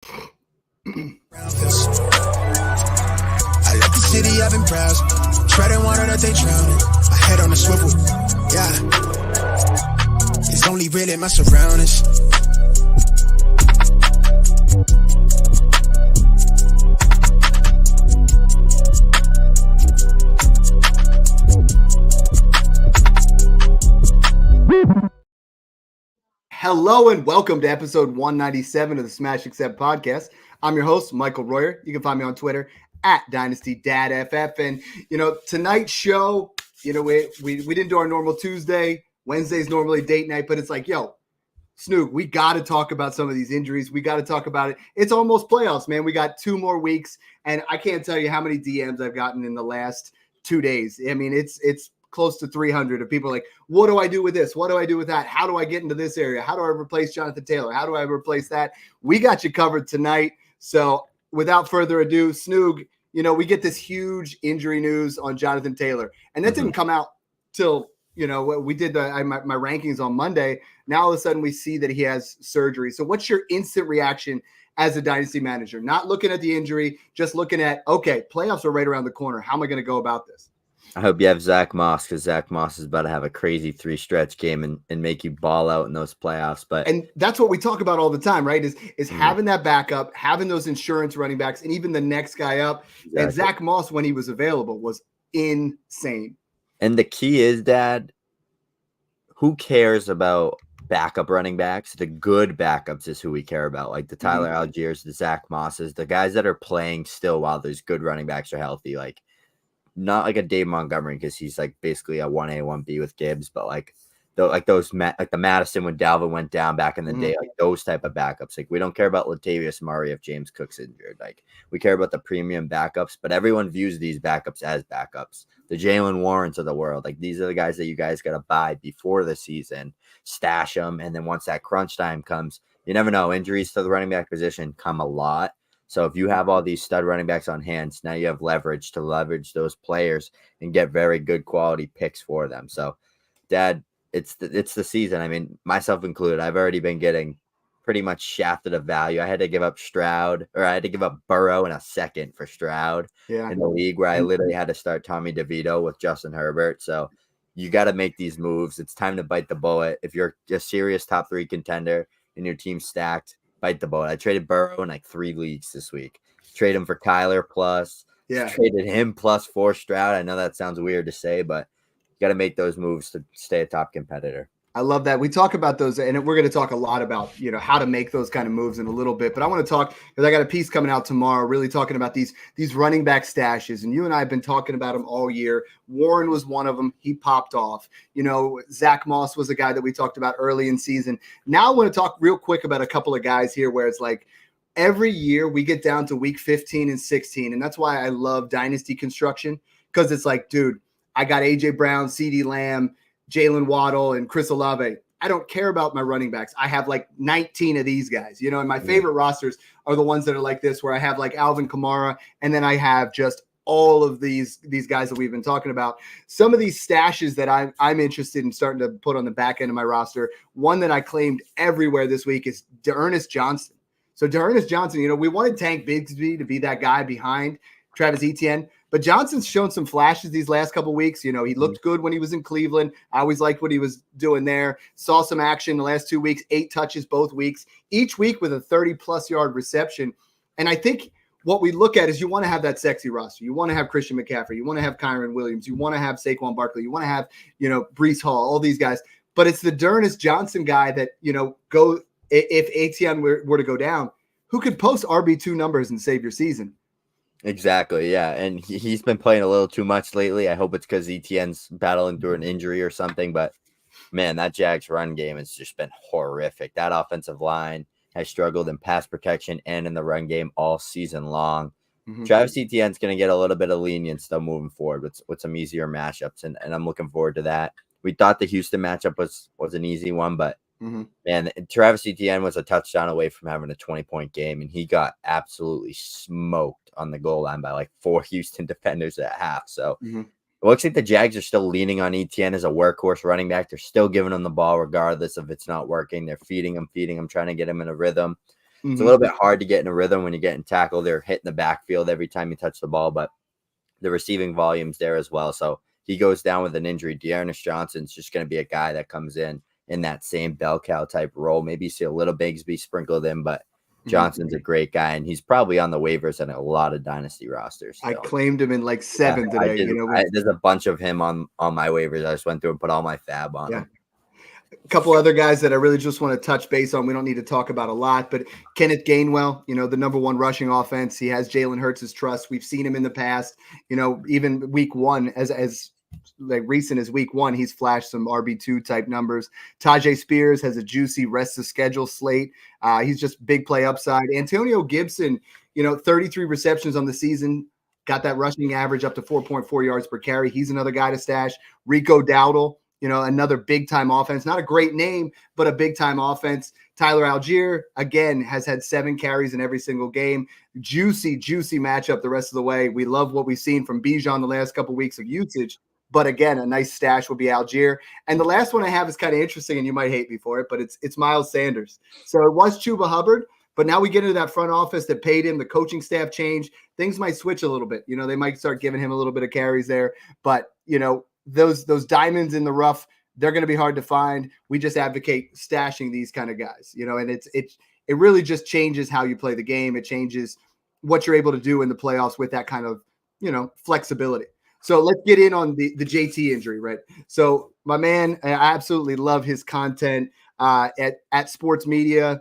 I left the city, I've been browsing, treading water that they drowning. My head on the swivel, yeah. It's only really my surroundings. Hello and welcome to episode 197 of the Smash Accept podcast. I'm your host, Michael Royer. You can find me on Twitter at DynastyDadFF. And, tonight's show, we didn't do our normal Tuesday. Wednesday's normally date night, but it's like, Snoog, we got to talk about some of these injuries. We got to talk about it. It's almost playoffs, man. We got 2 more weeks, and I can't tell you how many DMs I've gotten in the last 2 days. I mean, it's close to 300 of people like, what do I do with this? What do I do with that? How do I get into this area? How do I replace Jonathan Taylor? How do I replace that? We got you covered tonight. So without further ado, Snoog, we get this huge injury news on Jonathan Taylor, and that didn't come out till, we did my rankings on Monday. Now all of a sudden we see that he has surgery. So what's your instant reaction as a dynasty manager? Not looking at the injury, just looking at, okay, playoffs are right around the corner. How am I going to go about this? I hope you have Zach Moss, because Zach Moss is about to have a crazy 3-stretch game and make you ball out in those playoffs. And that's what we talk about all the time, right? Is having that backup, having those insurance running backs, and even the next guy up. Exactly. And Zach Moss, when he was available, was insane. And the key is, Dad, who cares about backup running backs? The good backups is who we care about, like the Tyler Algiers, the Zach Mosses, the guys that are playing still while those good running backs are healthy. Like, not like a Dave Montgomery, because he's like basically a 1A, 1B with Gibbs, but like the Madison when Dalvin went down back in the day, like those type of backups. Like, we don't care about Latavius Murray if James Cook's injured. Like, we care about the premium backups, but everyone views these backups as backups. The Jaylen Warrens of the world, like, these are the guys that you guys got to buy before the season, stash them, and then once that crunch time comes, you never know. Injuries to the running back position come a lot. So if you have all these stud running backs on hand, now you have leverage to leverage those players and get very good quality picks for them. So, Dad, it's the season. I mean, myself included, I've already been getting pretty much shafted of value. I had to give up Burrow in a second for Stroud in the league, where I literally had to start Tommy DeVito with Justin Herbert. So you got to make these moves. It's time to bite the bullet. If you're a serious top 3 contender and your team's stacked, bite the bullet. I traded Burrow in like 3 leagues this week. Trade him for Kyler plus. Traded him plus 4 Stroud. I know that sounds weird to say, but you got to make those moves to stay a top competitor. I love that. We talk about those, and we're going to talk a lot about, how to make those kind of moves in a little bit. But I want to talk, because I got a piece coming out tomorrow, really talking about these running back stashes. And you and I have been talking about them all year. Warren was one of them. He popped off. Zach Moss was a guy that we talked about early in season. Now I want to talk real quick about a couple of guys here where it's like every year we get down to week 15 and 16. And that's why I love dynasty construction, because it's like, dude, I got A.J. Brown, CeeDee Lamb, Jalen Waddle, and Chris Olave. I don't care about my running backs. I have like 19 of these guys, and my favorite rosters are the ones that are like this, where I have like Alvin Kamara, and then I have just all of these guys that we've been talking about. Some of these stashes that I'm interested in starting to put on the back end of my roster. One that I claimed everywhere this week is D'Ernest Johnson. So D'Ernest Johnson, we wanted Tank Bigsby to be that guy behind Travis Etienne. But Johnson's shown some flashes these last couple of weeks. He looked good when he was in Cleveland. I always liked what he was doing there. Saw some action the last 2 weeks, 8 touches both weeks, each week with a 30-plus yard reception. And I think what we look at is you want to have that sexy roster. You want to have Christian McCaffrey. You want to have Kyron Williams. You want to have Saquon Barkley. You want to have, Breece Hall, all these guys. But it's the D'Ernest Johnson guy that, if Etienne were to go down, who could post RB2 numbers and save your season. Exactly, yeah. And he's been playing a little too much lately. I hope it's because Etienne's battling through an injury or something. But, man, that Jags run game has just been horrific. That offensive line has struggled in pass protection and in the run game all season long. Travis Etienne's going to get a little bit of lenience, though, moving forward with some easier matchups, and I'm looking forward to that. We thought the Houston matchup was an easy one, but man, Travis Etienne was a touchdown away from having a 20-point game, and he got absolutely smoked on the goal line by like 4 Houston defenders at half. So it looks like the Jags are still leaning on Etienne as a workhorse running back. They're still giving him the ball regardless if it's not working. They're feeding him, trying to get him in a rhythm. It's a little bit hard to get in a rhythm when you're getting tackled. They're hitting the backfield every time you touch the ball, but the receiving volume's there as well. So he goes down with an injury. Dearness Johnson's just going to be a guy that comes in that same bell cow type role. Maybe you see a little Bigsby sprinkled in, but Johnson's a great guy, and he's probably on the waivers in a lot of dynasty rosters. I claimed him in like 7 today. There's a bunch of him on my waivers. I just went through and put all my fab on him. A couple other guys that I really just want to touch base on. We don't need to talk about a lot, but Kenneth Gainwell, the number 1 rushing offense. He has Jalen Hurts' trust. We've seen him in the past. Even week 1, as like recent as week 1, he's flashed some RB2 type numbers. Tajay Spears has a juicy rest of schedule slate. He's just big play upside. Antonio Gibson, 33 receptions on the season, got that rushing average up to 4.4 yards per carry. He's another guy to stash. Rico Dowdle, another big time offense, not a great name, but a big time offense. Tyler Algier, again, has had 7 carries in every single game. Juicy matchup the rest of the way. We love what we've seen from Bijan the last couple weeks of usage. But again, a nice stash would be Algier. And the last one I have is kind of interesting, and you might hate me for it, but it's Miles Sanders. So it was Chuba Hubbard, but now we get into that front office that paid him. The coaching staff changed. Things might switch a little bit. They might start giving him a little bit of carries there. But, those diamonds in the rough, they're going to be hard to find. We just advocate stashing these kind of guys, and it really just changes how you play the game. It changes what you're able to do in the playoffs with that kind of, flexibility. So let's get in on the JT injury, right? So my man, I absolutely love his content at Sports Media.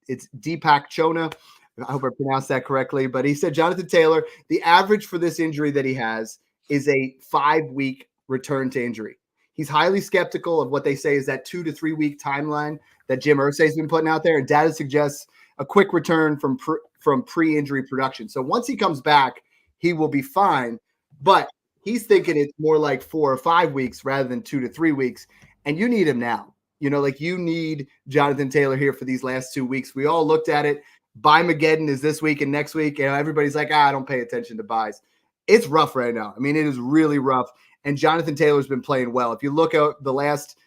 It's Deepak Chona. I hope I pronounced that correctly. But he said Jonathan Taylor, the average for this injury that he has is a 5-week return to injury. He's highly skeptical of what they say is that 2 to 3 week timeline that Jim Irsay has been putting out there. And data suggests a quick return from pre-injury production. So once he comes back, he will be fine. But he's thinking it's more like 4 or 5 weeks rather than 2 to 3 weeks. And you need him now. You need Jonathan Taylor here for these last 2 weeks. We all looked at it. Buy Mageddon is this week and next week. Everybody's like, I don't pay attention to buys. It's rough right now. I mean, it is really rough. And Jonathan Taylor's been playing well. If you look at the last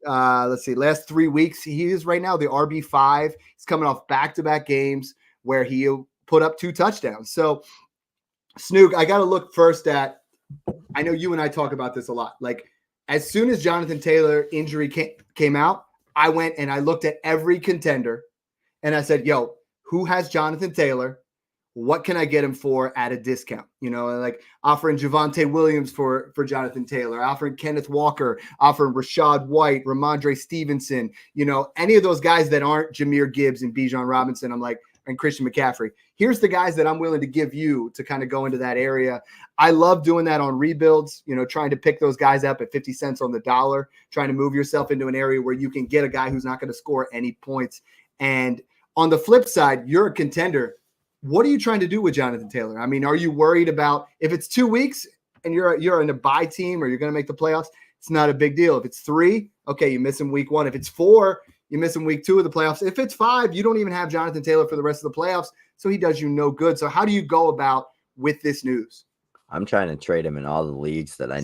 3 weeks, he is right now the RB5. He's coming off back-to-back games where he'll put up 2 touchdowns. So, Snook, I got to look first at, I know you and I talk about this a lot. Like, as soon as Jonathan Taylor injury came out, I went and I looked at every contender and I said, yo, who has Jonathan Taylor? What can I get him for at a discount? Like offering Javonte Williams for Jonathan Taylor, offering Kenneth Walker, offering Rashad White, Ramondre Stevenson, any of those guys that aren't Jahmyr Gibbs and Bijan Robinson. I'm like, and Christian McCaffrey. Here's the guys that I'm willing to give you to kind of go into that area. I love doing that on rebuilds, trying to pick those guys up at 50 cents on the dollar, trying to move yourself into an area where you can get a guy who's not going to score any points. And on the flip side, you're a contender. What are you trying to do with Jonathan Taylor? I mean, are you worried about if it's 2 weeks and you're in a bye team or you're going to make the playoffs? It's not a big deal. If it's 3, okay, you miss him week 1. If it's 4, you miss him week 2 of the playoffs. If it's 5, you don't even have Jonathan Taylor for the rest of the playoffs, so he does you no good. So how do you go about with this news? I'm trying to trade him in all the leagues that I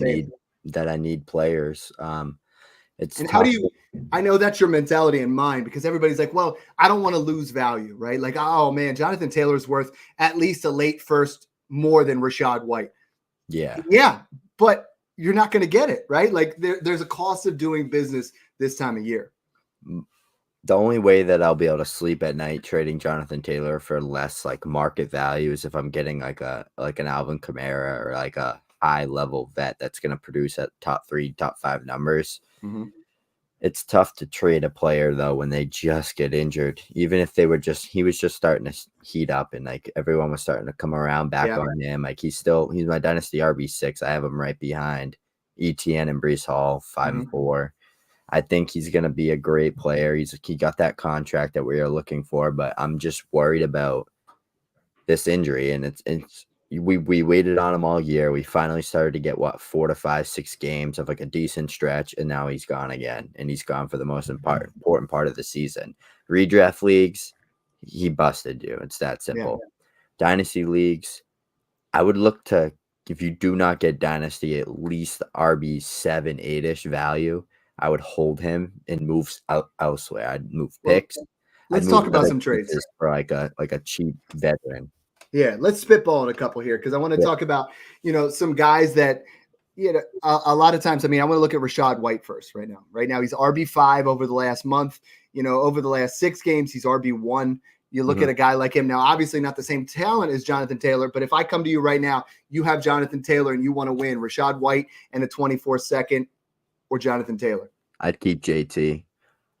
need players. It's and how do you? I know that's your mentality and mine because everybody's like, well, I don't want to lose value, right? Like, oh man, Jonathan Taylor's worth at least a late first more than Rashad White. Yeah, but you're not going to get it, right? Like there's a cost of doing business this time of year. The only way that I'll be able to sleep at night trading Jonathan Taylor for less like market value is if I'm getting like an Alvin Kamara or like a high level vet that's going to produce at top 3, top 5 numbers. Mm-hmm. It's tough to trade a player though when they just get injured. Even if he was just starting to heat up and like everyone was starting to come around back on him. Like he's my dynasty RB6. I have him right behind ETN and Breece Hall, 5 and 4. I think he's going to be a great player. He got that contract that we are looking for, but I'm just worried about this injury. And we waited on him all year. We finally started to get 4 to 5, 6 games of like a decent stretch, and now he's gone again. And he's gone for the most important part of the season. Redraft leagues, he busted you. It's that simple. Yeah. Dynasty leagues, I would look to, if you do not get dynasty, at least RB 7, 8-ish value. I would hold him and move out elsewhere. I'd move picks. let's I'd talk move about other some trades. pieces for like a cheap veteran. Yeah, let's spitball on a couple here because I want to talk about, some guys that, a lot of times, I want to look at Rachaad White first right now. Right now, he's RB5 over the last month. Over the last 6 games, he's RB1. You look at a guy like him now, obviously not the same talent as Jonathan Taylor, but if I come to you right now, you have Jonathan Taylor and you want to win Rachaad White and a 24-second or Jonathan Taylor. I'd keep JT.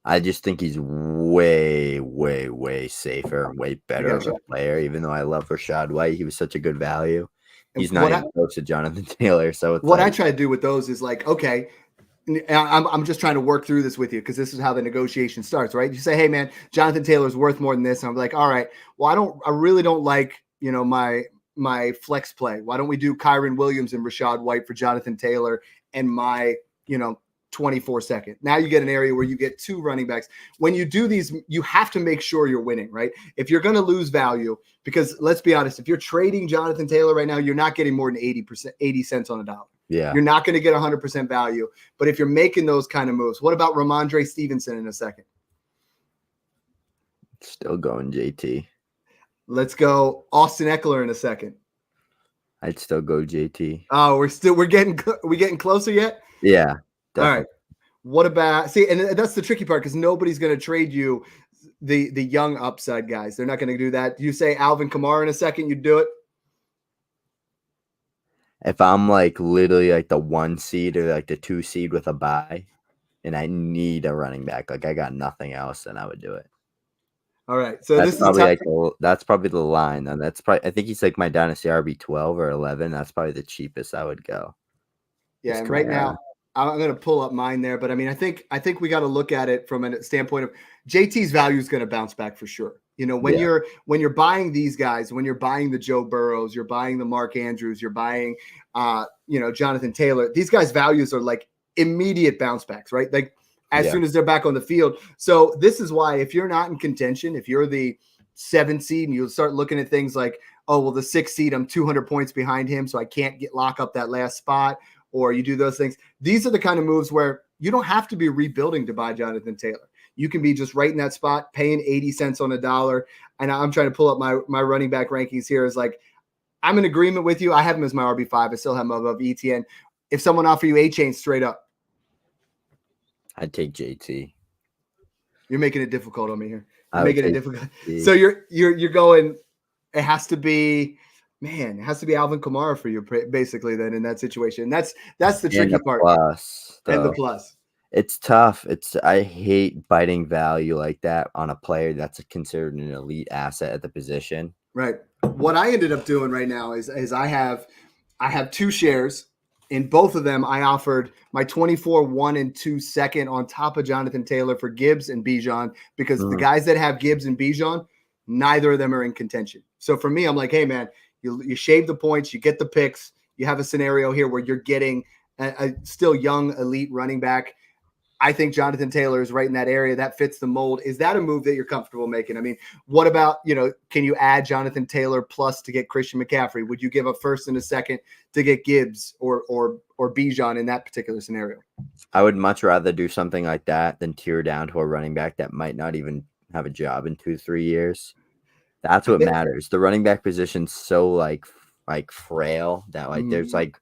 I just think he's way, way, way safer and way better of a player. Even though I love Rachaad White, he was such a good value. He's not even close to Jonathan Taylor. So it's what I try to do with those is like, okay, I'm just trying to work through this with you because this is how the negotiation starts, right? You say, hey man, Jonathan Taylor's worth more than this. And I'm like, all right, well, I really don't like, my flex play. Why don't we do Kyren Williams and Rachaad White for Jonathan Taylor and my, 24-second. Now you get an area where you get 2 running backs. When you do these, you have to make sure you're winning, right? If you're going to lose value, because let's be honest, if you're trading Jonathan Taylor right now, you're not getting more than 80 cents on a dollar. Yeah. You're not going to get 100% value. But if you're making those kind of moves, what about Ramondre Stevenson in a second? Still going JT. Let's go Austin Eckler in a second. I'd still go JT. Oh, we're getting closer yet? Yeah. Definitely. All right. What about and that's the tricky part because nobody's going to trade you the young upside guys. They're not going to do that. You say Alvin Kamara in a second, you'd do it? If I'm like literally like the 1 seed or like the 2 seed with a bye and I need a running back, like I got nothing else, then I would do it. All right. So that's probably that's probably the line. And that's probably, I think he's like my dynasty RB12 or 11. That's probably the cheapest I would go. Yeah. And right now, I'm going to pull up mine there, but I think we got to look at it from a standpoint of JT's value is going to bounce back for sure. When you're buying these guys, when you're buying the Joe Burrows, you're buying the Mark Andrews, you're buying, Jonathan Taylor, these guys' values are like immediate bounce backs, right? Like as soon as they're back on the field. So this is why if you're not in contention, if you're the 7 seed and you'll start looking at things like, oh, well, the 6 seed, I'm 200 points behind him, so I can't lock up that last spot. Or you do those things. These are the kind of moves where you don't have to be rebuilding to buy Jonathan Taylor. You can be just right in that spot, paying 80 cents on a dollar. And I'm trying to pull up my running back rankings here. Is like, I'm in agreement with you. I have him as my RB5. I still have him above ETN. If someone offer you A-Chain straight up, I'd take JT. You're making it difficult on me here. You're making it difficult. JT. So you're going. It has to be. Man, it has to be Alvin Kamara for you, basically. Then in that situation, that's the tricky part. And the plus, it's tough. I hate biting value like that on a player that's considered an elite asset at the position. Right. What I ended up doing right now is I have 2 shares. In both of them, I offered my 24 1 and 2 second on top of Jonathan Taylor for Gibbs and Bijan because the guys that have Gibbs and Bijan, neither of them are in contention. So for me, I'm like, hey man. You shave the points, you get the picks. You have a scenario here where you're getting a still young elite running back. I think Jonathan Taylor is right in that area. That fits the mold. Is that a move that you're comfortable making? What about, can you add Jonathan Taylor plus to get Christian McCaffrey? Would you give a first and a second to get Gibbs or Bijan in that particular scenario? I would much rather do something like that than tear down to a running back that might not even have a job in 2-3 years. That's what matters. The running back position's so like frail that there's like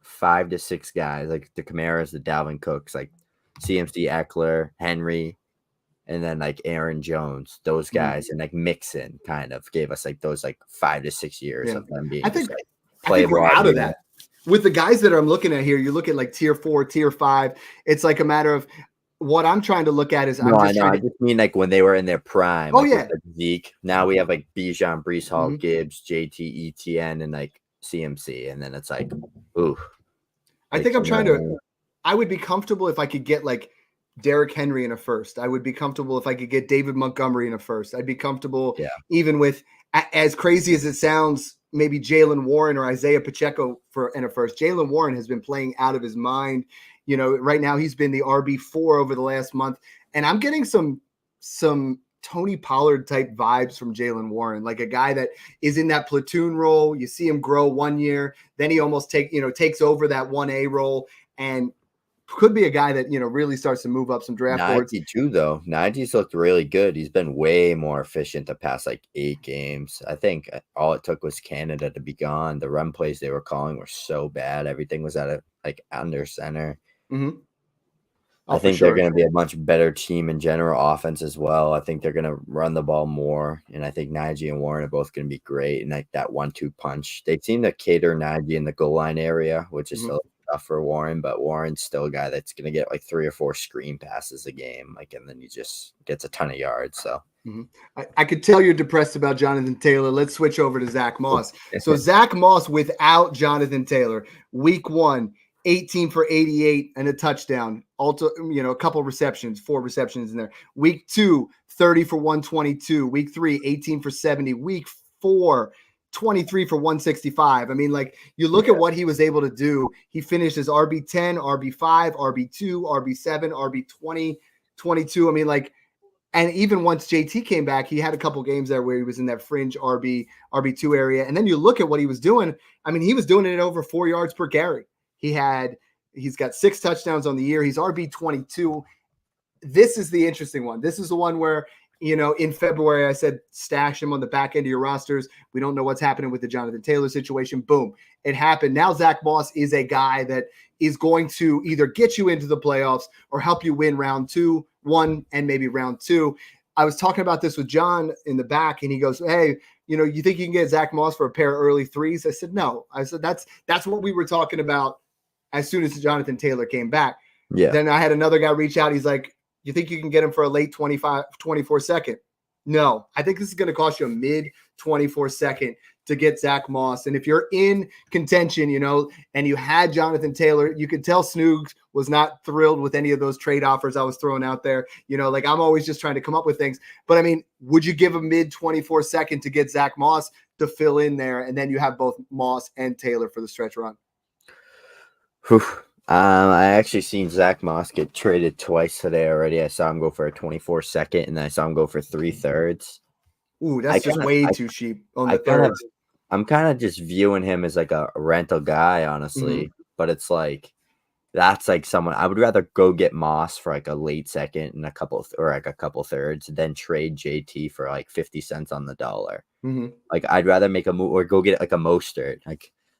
5 to 6 guys, like the Kamaras, the Dalvin Cooks, like CMC, Eckler, Henry, and then like Aaron Jones. Those guys and like Mixon kind of gave us like those like 5 to 6 years of them being. I think we're out of that. With the guys that I'm looking at here, you look at like tier 4, tier 5. It's like a matter of. What I'm trying to look at is I just mean like when they were in their prime. Oh, like Zeke. Now we have like Bijan, Breece Hall, Gibbs, JT, ETN, and like CMC. And then it's like, ooh. I think I would be comfortable if I could get like Derrick Henry in a first. I would be comfortable if I could get David Montgomery in a first. I'd be comfortable even with, as crazy as it sounds, maybe Jaylen Warren or Isaiah Pacheco in a first. Jaylen Warren has been playing out of his mind. Right now he's been the RB4 over the last month, and I'm getting some Tony Pollard type vibes from Jaylen Warren, like a guy that is in that platoon role. You see him grow 1 year, then he almost takes over that 1A role and could be a guy that, really starts to move up some draft boards. Najee too, though. Najee's looked really good. He's been way more efficient the past 8 games. I think all it took was Canada to be gone. The run plays they were calling were so bad. Everything was at under center. Mm-hmm. I think they're going to be a much better team in general offense as well. I think they're going to run the ball more, and I think Najee and Warren are both going to be great. And that 1-2 punch, they seem to cater Najee in the goal line area, which is still tough for Warren. But Warren's still a guy that's going to get 3 or 4 screen passes a game, and then he just gets a ton of yards. So I could tell you're depressed about Jonathan Taylor. Let's switch over to Zach Moss. So Zach Moss without Jonathan Taylor, week 1. 18 for 88 and a touchdown. Also, a couple receptions, 4 receptions in there. Week 2, 30 for 122. Week 3, 18 for 70. Week 4, 23 for 165. I mean, you look at what he was able to do. He finished as RB10, RB5, RB2, RB7, RB20, 22. I mean, and even once JT came back, he had a couple games there where he was in that fringe RB2 area. And then you look at what he was doing. I mean, he was doing it at over 4 yards per carry. He's got 6 touchdowns on the year. He's RB22. This is the interesting one. This is the one where, in February, I said, stash him on the back end of your rosters. We don't know what's happening with the Jonathan Taylor situation. Boom. It happened. Now Zach Moss is a guy that is going to either get you into the playoffs or help you win round 1, and maybe round 2. I was talking about this with John in the back, and he goes, hey, you think you can get Zach Moss for a pair of early 3s? I said, no. I said, that's what we were talking about as soon as Jonathan Taylor came back. Yeah. Then I had another guy reach out. He's like, you think you can get him for a late 24 second? No, I think this is going to cost you a mid 24 second to get Zach Moss. And if you're in contention, and you had Jonathan Taylor, you could tell Snoogs was not thrilled with any of those trade offers I was throwing out there. I'm always just trying to come up with things. But I mean, would you give a mid 24 second to get Zach Moss to fill in there? And then you have both Moss and Taylor for the stretch run. I actually seen Zach Moss get traded twice today already. I saw him go for a 24 second, and then I saw him go for 3/3. Ooh, that's just way too cheap on the third. I'm kind of just viewing him as a rental guy, honestly. But it's that's someone I would rather go get Moss for a late second and a couple thirds, then trade JT for 50 cents on the dollar. I'd rather make a move or go get a Mostert,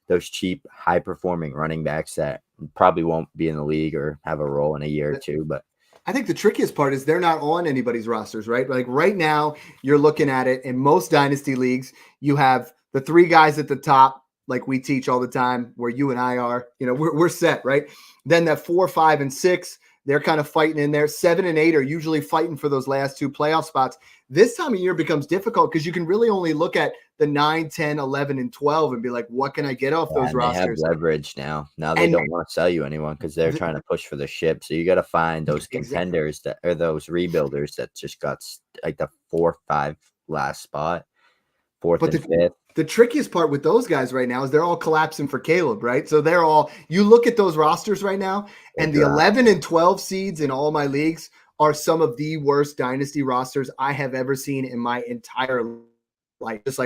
those cheap, high-performing running backs that probably won't be in the league or have a role in a year or two. But I think the trickiest part is they're not on anybody's rosters, right? Right now, you're looking at it in most dynasty leagues, you have the 3 guys at the top, like we teach all the time, where you and I are. We're set, right? Then that 4, 5, and 6, they're kind of fighting in there. 7 and 8 are usually fighting for those last 2 playoff spots. This time of year becomes difficult because you can really only look at the 9, 10, 11, and 12 and be like, what can I get off those rosters? They have leverage now. Now they don't want to sell you anyone because they're trying to push for the ship. So you got to find those contenders that are those rebuilders that just got the 4, 5 last spot, 4th and 5th. The trickiest part with those guys right now is they're all collapsing for Caleb, right? So you look at those rosters right now, and the 11 and 12 seeds in all my leagues are some of the worst dynasty rosters I have ever seen in my entire life. It's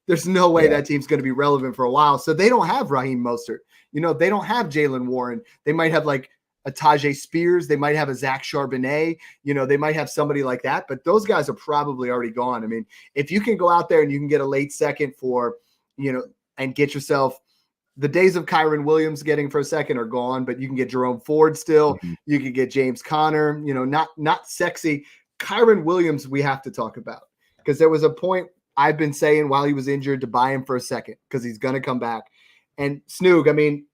there's no way that team's going to be relevant for a while. So they don't have Raheem Mostert. They don't have Jalen Warren. They might have a Tajay Spears. They might have a Zach Charbonnet. They might have somebody like that, but those guys are probably already gone. I mean, if you can go out there and you can get a late second for, and get yourself the days of Kyron Williams getting for a second are gone, but you can get Jerome Ford still. You can get James Conner, not sexy. Kyron Williams, we have to talk about because there was a point I've been saying while he was injured to buy him for a second because he's going to come back. And Snoog, I mean,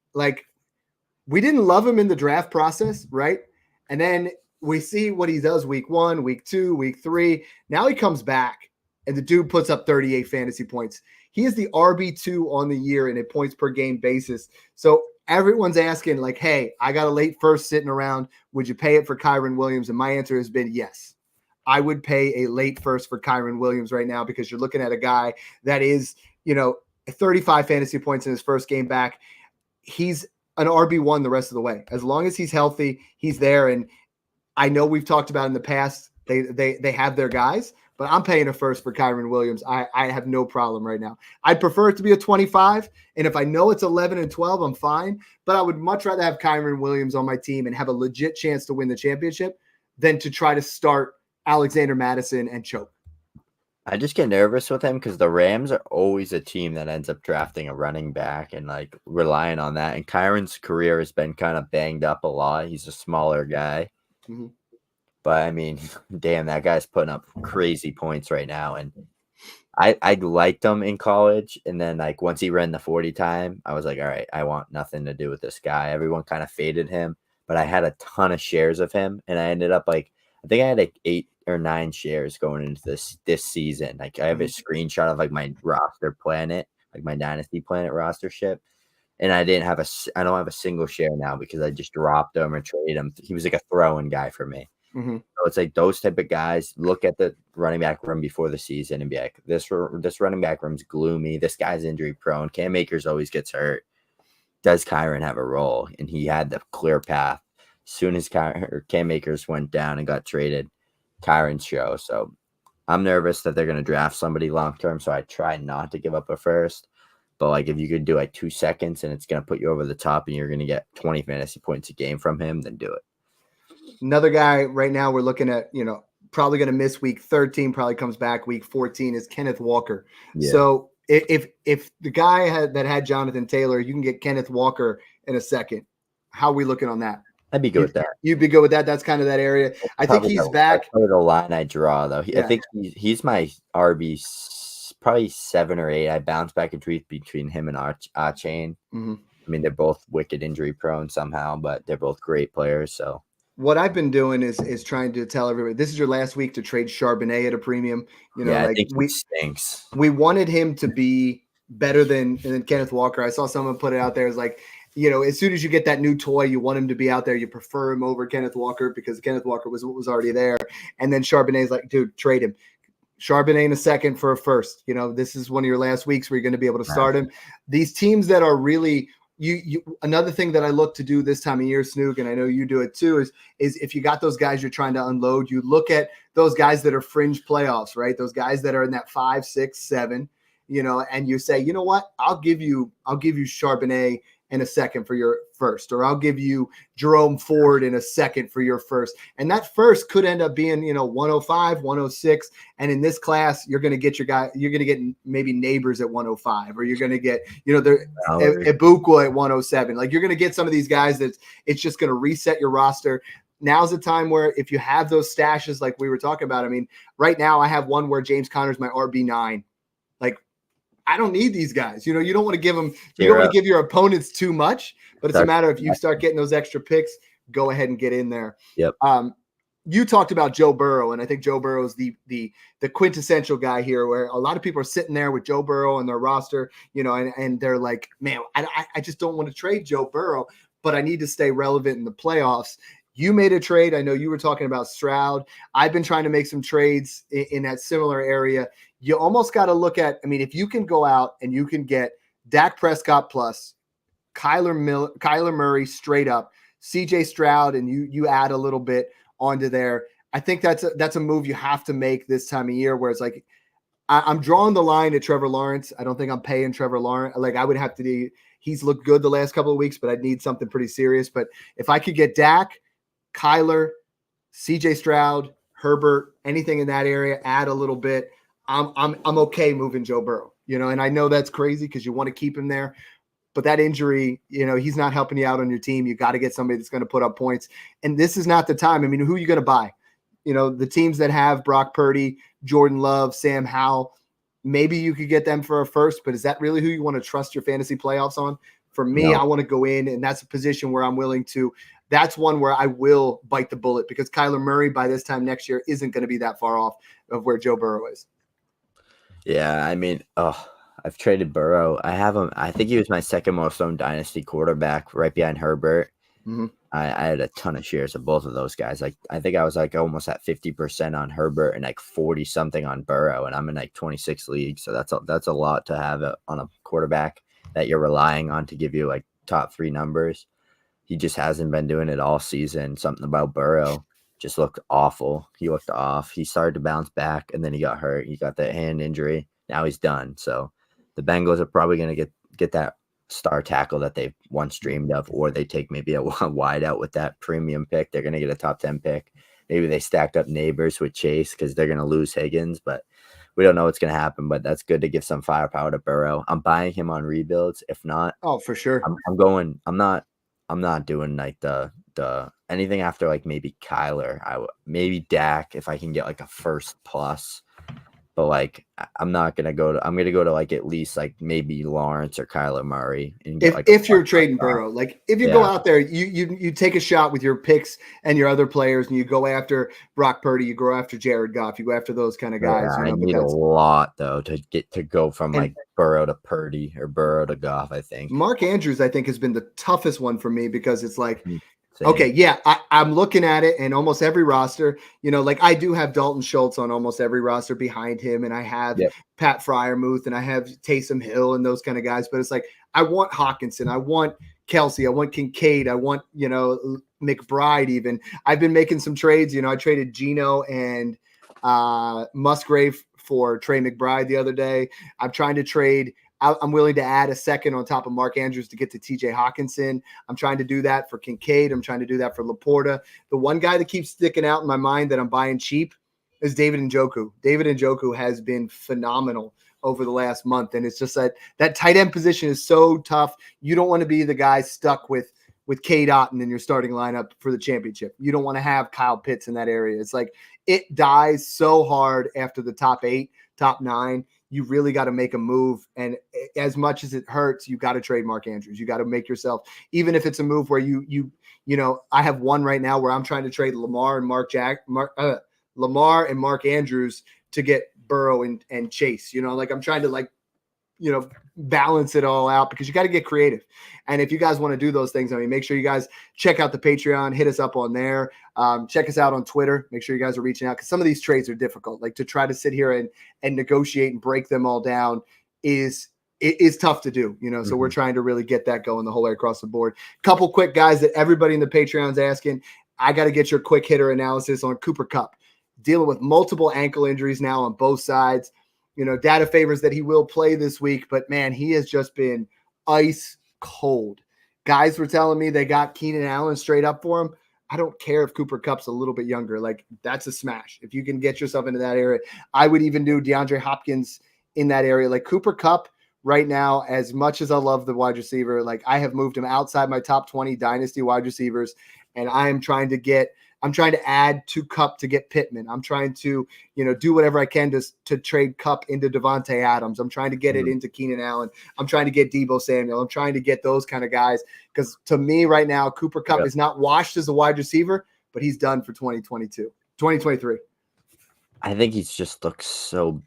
we didn't love him in the draft process, right? And then we see what he does week 1, week 2, week 3. Now he comes back, and the dude puts up 38 fantasy points. He is the RB2 on the year in a points per game basis. So everyone's asking, hey, I got a late first sitting around. Would you pay it for Kyron Williams? And my answer has been yes. I would pay a late first for Kyron Williams right now because you're looking at a guy that is, 35 fantasy points in his first game back. He's an RB1 the rest of the way. As long as he's healthy, he's there. And I know we've talked about in the past, they have their guys, but I'm paying a first for Kyren Williams. I have no problem right now. I'd prefer it to be a 25, and if I know it's 11 and 12, I'm fine. But I would much rather have Kyren Williams on my team and have a legit chance to win the championship than to try to start Alexander Mattison and choke. I just get nervous with him because the Rams are always a team that ends up drafting a running back and like relying on that. And Kyron's career has been kind of banged up a lot. He's a smaller guy. Mm-hmm. But I mean, damn, that guy's putting up crazy points right now. And I liked him in college. And then like once he ran the 40 time, I was like, all right, I want nothing to do with this guy. Everyone kind of faded him, but I had a ton of shares of him. And I ended up like, I think I had like 8 or 9 shares going into this season. Like I have a screenshot of like my roster planet, like my dynasty planet roster ship. And I don't have a single share now because I just dropped him or traded him. He was like a throw-in guy for me. Mm-hmm. So it's like those type of guys look at the running back room before the season and be like, this running back room's gloomy. This guy's injury prone. Cam Akers always gets hurt. Does Kyren have a role? And he had the clear path. As soon as Cam Akers went down and got traded, Kyren's show. So I'm nervous that they're going to draft somebody long term. So I try not to give up a first. But like if you could do like 2 seconds and it's going to put you over the top and you're going to get 20 fantasy points a game from him, then do it. Another guy right now we're looking at, probably going to miss week 13, probably comes back week 14 is Kenneth Walker. Yeah. So if the guy that had Jonathan Taylor, you can get Kenneth Walker in a second. How are we looking on that? I'd be good with that. You'd be good with that. That's kind of that area. I think he's back. That's the line I draw, though. I think he's my RB probably 7 or 8. I bounce back and forth between him and Achane. Mm-hmm. I mean, they're both wicked injury prone somehow, but they're both great players. So what I've been doing is trying to tell everybody this is your last week to trade Charbonnet at a premium. I think he stinks. We wanted him to be better than Kenneth Walker. I saw someone put it out there as like, as soon as you get that new toy, you want him to be out there. You prefer him over Kenneth Walker because Kenneth Walker was already there. And then Charbonnet's like, dude, trade him. Charbonnet in a second for a first. This is one of your last weeks where you're going to be able to start him. These teams that are really another thing that I look to do this time of year, Snook, and I know you do it too, is if you got those guys you're trying to unload, you look at those guys that are fringe playoffs, right? Those guys that are in that 5, 6, 7, and you say, you know what? I'll give you Charbonnet in a second for your first, or I'll give you Jerome Ford in a second for your first. And that first could end up being, 105, 106. And in this class, you're going to get you're going to get maybe Neighbors at 105, or you're going to get, Ibukwa at 107. Like you're going to get some of these guys that it's just going to reset your roster. Now's the time where if you have those stashes, like we were talking about, I mean, right now I have one where James Conner's my RB9. Like, I don't need these guys. You don't want to give them. You don't want to give your opponents too much. But it's a matter of if you start getting those extra picks, go ahead and get in there. Yep. You talked about Joe Burrow, and I think Joe Burrow is the quintessential guy here, where a lot of people are sitting there with Joe Burrow on their roster, and they're like, man, I just don't want to trade Joe Burrow, but I need to stay relevant in the playoffs. You made a trade. I know you were talking about Stroud. I've been trying to make some trades in that similar area. You almost got to look at, if you can go out and you can get Dak Prescott plus Kyler Murray straight up, CJ Stroud, and you add a little bit onto there. I think that's a move you have to make this time of year, where it's like, I'm drawing the line at Trevor Lawrence. I don't think I'm paying Trevor Lawrence. Like I would have to do, he's looked good the last couple of weeks, but I'd need something pretty serious. But if I could get Dak, Kyler, CJ Stroud, Herbert, anything in that area, add a little bit, I'm okay moving Joe Burrow, and I know that's crazy because you want to keep him there, but that injury, he's not helping you out on your team. You got to get somebody that's going to put up points, and this is not the time. Who are you going to buy? The teams that have Brock Purdy, Jordan Love, Sam Howell, maybe you could get them for a first, but is that really who you want to trust your fantasy playoffs on? For me, no. I want to go in, and that's a position where I'm willing to. That's one where I will bite the bullet because Kyler Murray by this time next year isn't going to be that far off of where Joe Burrow is. Yeah, I've traded Burrow. I have him. I think he was my second most owned dynasty quarterback, right behind Herbert. Mm-hmm. I had a ton of shares of both of those guys. Like I think I was like almost at 50% on Herbert and like 40 something on Burrow, and I'm in like 26 leagues. So that's a lot to have on a quarterback that you're relying on to give you like top 3 numbers. He just hasn't been doing it all season. Something about Burrow. just looked awful. He looked off. He started to bounce back, and then he got hurt. He got that hand injury. Now he's done. So the Bengals are probably going to get that star tackle that they once dreamed of, or they take maybe a wide out with that premium pick. They're going to get a top 10 pick. Maybe they stacked up Neighbors with Chase because they're going to lose Higgins, but we don't know what's going to happen. But that's good to give some firepower to Burrow. I'm buying him on rebuilds. If not, for sure. I'm not doing like the anything after like maybe Kyler. Maybe Dak if I can get like a first plus. But like I'm gonna go to like at least like maybe Lawrence or Kyler Murray. And get if you're trading Burrow, like if you go out there, you take a shot with your picks and your other players, and you go after Brock Purdy, you go after Jared Goff, you go after those kind of guys. I need a lot though to go from like Burrow to Purdy or Burrow to Goff. I think Mark Andrews, I think, has been the toughest one for me because it's like. Same. Okay, yeah, I'm looking at it, and almost every roster, like I do have Dalton Schultz on almost every roster behind him, and I have Pat Freiermuth, and I have Taysom Hill and those kind of guys. But it's like I want Hawkinson, I want Kelsey, I want Kincaid, I want McBride. Even I've been making some trades. I traded Geno and Musgrave for Trey McBride the other day. I'm trying to trade. I'm willing to add a second on top of Mark Andrews to get to TJ Hawkinson. I'm trying to do that for Kincaid. I'm trying to do that for Laporta. The one guy that keeps sticking out in my mind that I'm buying cheap is David Njoku. David Njoku has been phenomenal over the last month. And it's just that tight end position is so tough. You don't want to be the guy stuck with Cade Otton in your starting lineup for the championship. You don't want to have Kyle Pitts in that area. It's like it dies so hard after the top 8, top 9. You really got to make a move. And as much as it hurts, you got to trade Mark Andrews. You got to make yourself, even if it's a move where I have one right now where I'm trying to trade Lamar and Mark Andrews to get Burrow and Chase. I'm trying to balance it all out because you got to get creative. And if you guys want to do those things, make sure you guys check out the Patreon, hit us up on there. Check us out on Twitter. Make sure you guys are reaching out because some of these trades are difficult. Like to try to sit here and negotiate and break them all down is tough to do, So we're trying to really get that going the whole way across the board. Couple quick guys that everybody in the Patreon's asking. I got to get your quick hitter analysis on Cooper Kupp, dealing with multiple ankle injuries now on both sides. Data favors that he will play this week, but man, he has just been ice cold. Guys were telling me they got Keenan Allen straight up for him. I don't care if Cooper Kupp's a little bit younger. Like that's a smash. If you can get yourself into that area, I would even do DeAndre Hopkins in that area. Like Cooper Kupp right now, as much as I love the wide receiver, like I have moved him outside my top 20 dynasty wide receivers. And I'm trying to add to Kupp to get Pittman. I'm trying to, do whatever I can to trade Kupp into Devontae Adams. I'm trying to get it into Keenan Allen. I'm trying to get Deebo Samuel. I'm trying to get those kind of guys because to me right now, Cooper Kupp is not washed as a wide receiver, but he's done for 2023. I think he's just looked so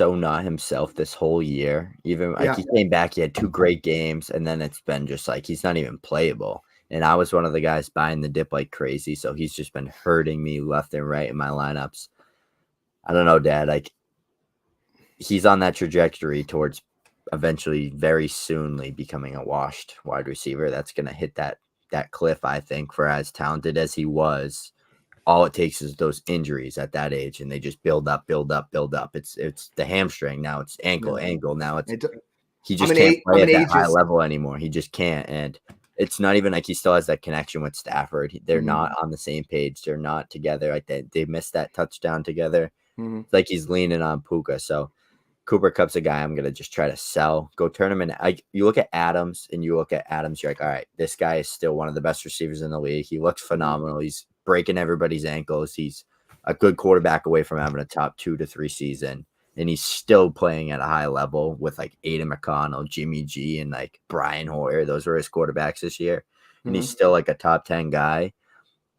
not himself this whole year. Even like he came back, he had 2 great games, and then it's been just like he's not even playable. And I was one of the guys buying the dip like crazy. So he's just been hurting me left and right in my lineups. I don't know, Dad. Like he's on that trajectory towards eventually very soonly becoming a washed wide receiver. That's going to hit that cliff, I think, for as talented as he was. All it takes is those injuries at that age, and they just build up. It's the hamstring. Now it's ankle. Now he just can't play at that high level anymore. He just can't. And it's not even like he still has that connection with Stafford. They're not on the same page. They're not together. Like they missed that touchdown together. It's like he's leaning on Puka. So Cooper Kupp's a guy I'm going to just try to sell. Go turn him in. You look at Adams, you're like, all right, this guy is still one of the best receivers in the league. He looks phenomenal. He's breaking everybody's ankles. He's a good quarterback away from having a top 2 to 3 season. And he's still playing at a high level with like Aiden McConnell, Jimmy G, and like Brian Hoyer. Those were his quarterbacks this year. And he's still like a top 10 guy.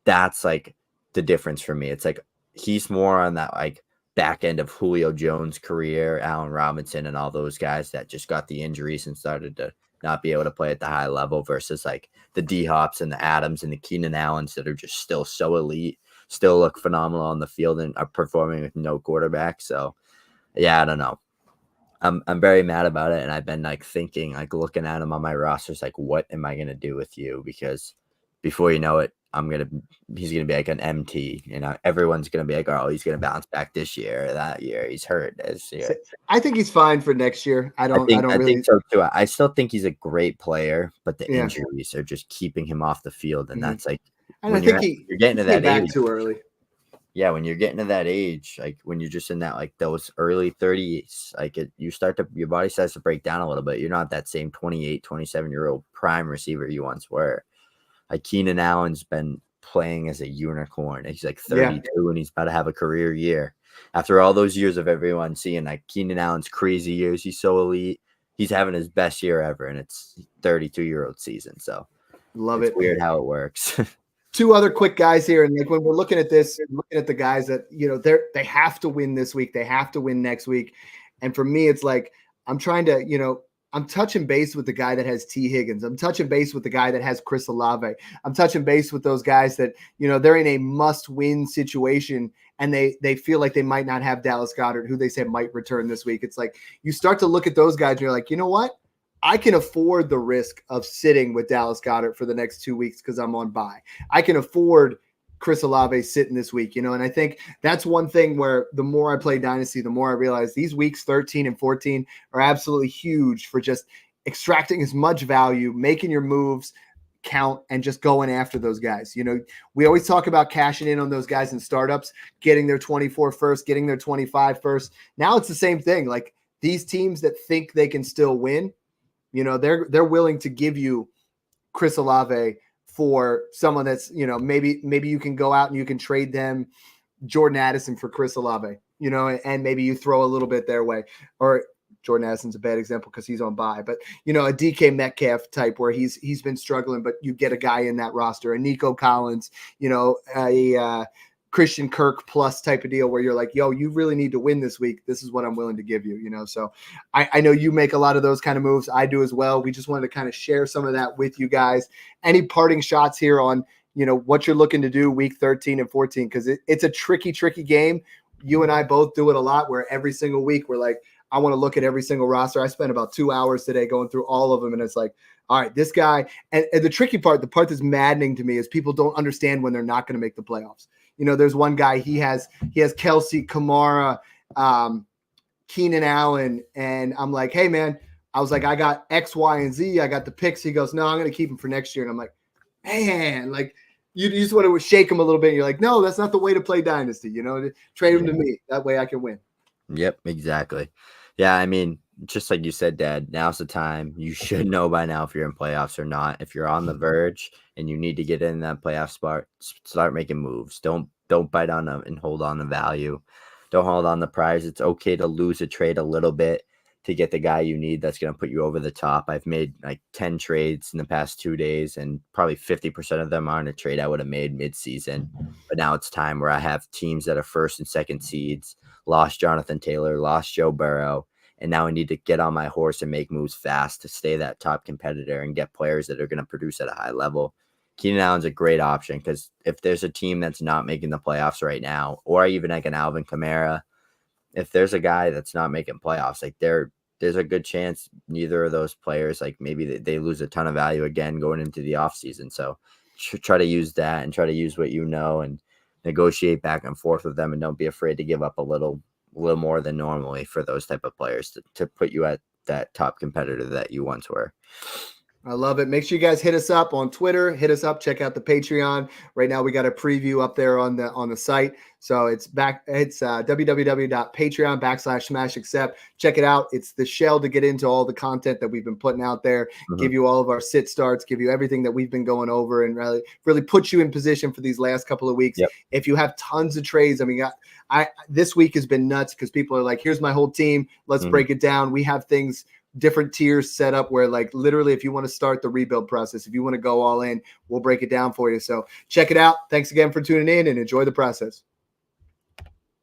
That's like the difference for me. It's like he's more on that like back end of Julio Jones' career, Allen Robinson, and all those guys that just got the injuries and started to not be able to play at the high level versus like the D-Hops and the Adams and the Keenan Allens that are just still so elite, still look phenomenal on the field and are performing with no quarterback. So yeah, I don't know. I'm very mad about it. And I've been like thinking, like looking at him on my rosters, like, what am I going to do with you? Because before you know it, he's gonna be like an MT. Everyone's gonna be like, oh, he's gonna bounce back this year or that year. He's hurt this year. I think he's fine for next year. I think so too. I still think he's a great player, but the injuries are just keeping him off the field, and that's like. And I think you're getting to that age too early. Yeah, when you're getting to that age, like when you're just in that like those early 30s, like your body starts to break down a little bit. You're not that same 28, 27-year-old prime receiver you once were. Like Keenan Allen's been playing as a unicorn. He's like 32 and he's about to have a career year. After all those years of everyone seeing like Keenan Allen's crazy years, he's so elite. He's having his best year ever, and it's 32-year-old season. So love it. Weird how it works. Two other quick guys here, and like when we're looking at this, looking at the guys that they have to win this week, they have to win next week, and for me, it's like I'm trying to, I'm touching base with the guy that has T. Higgins. I'm touching base with the guy that has Chris Olave. I'm touching base with those guys that they're in a must-win situation, and they feel like they might not have Dallas Goedert, who they say might return this week. It's like you start to look at those guys, and you're like, you know what? I can afford the risk of sitting with Dallas Goedert for the next 2 weeks because I'm on bye. I can afford Chris Olave sitting this week, and I think that's one thing where the more I play Dynasty, the more I realize these weeks 13 and 14 are absolutely huge for just extracting as much value, making your moves count, and just going after those guys. We always talk about cashing in on those guys in startups, getting their 24 first, getting their 25 first. Now it's the same thing. Like these teams that think they can still win, they're willing to give you Chris Olave for someone that's, maybe you can go out and you can trade them Jordan Addison for Chris Olave, and maybe you throw a little bit their way. Or Jordan Addison's a bad example because he's on bye, but a DK Metcalf type where he's been struggling, but you get a guy in that roster, a Nico Collins, a Christian Kirk plus type of deal where you're like, yo, you really need to win this week. This is what I'm willing to give you, So I know you make a lot of those kind of moves. I do as well. We just wanted to kind of share some of that with you guys. Any parting shots here on, what you're looking to do week 13 and 14? Because it's a tricky game. You and I both do it a lot where every single week we're like, I want to look at every single roster. I spent about 2 hours today going through all of them. And it's like, all right, this guy. And the tricky part, the part that's maddening to me is people don't understand when they're not going to make the playoffs. There's one guy, he has Kelsey, Kamara, Keenan Allen. And I'm like, hey, man, I was like, I got X, Y, and Z. I got the picks. He goes, no, I'm going to keep him for next year. And I'm like, man, like you just want to shake him a little bit. And you're like, no, that's not the way to play Dynasty. Trade him to me. That way I can win. Yep, exactly. Yeah, I mean, just like you said, Dad, now's the time. You should know by now if you're in playoffs or not. If you're on the verge and you need to get in that playoff spot, start making moves. Don't bite on them and hold on to value. Don't hold on the prize. It's okay to lose a trade a little bit to get the guy you need that's going to put you over the top. I've made like 10 trades in the past 2 days, and probably 50% of them aren't a trade I would have made mid-season. But now it's time where I have teams that are first and second seeds, lost Jonathan Taylor, lost Joe Burrow, and now I need to get on my horse and make moves fast to stay that top competitor and get players that are going to produce at a high level. Keenan Allen's a great option because if there's a team that's not making the playoffs right now, or even like an Alvin Kamara, if there's a guy that's not making playoffs, like there's a good chance neither of those players, like maybe they lose a ton of value again going into the offseason. So try to use that and try to use what and negotiate back and forth with them, and don't be afraid to give up a little more than normally for those type of players to put you at that top competitor that you once were. I love it. Make sure you guys hit us up on Twitter. Hit us up. Check out the Patreon. Right now, we got a preview up there on the site. So it's www.patreon.com/SmashAccept. Check it out. It's the shell to get into all the content that we've been putting out there. Give you all of our sit starts. Give you everything that we've been going over, and really put you in position for these last couple of weeks. Yep. If you have tons of trades, I mean, this week has been nuts because people are like, "Here's my whole team. Let's break it down." We have things. Different tiers set up where like literally if you want to start the rebuild process, if you want to go all in, we'll break it down for you. So check it out. Thanks again for tuning in and enjoy the process.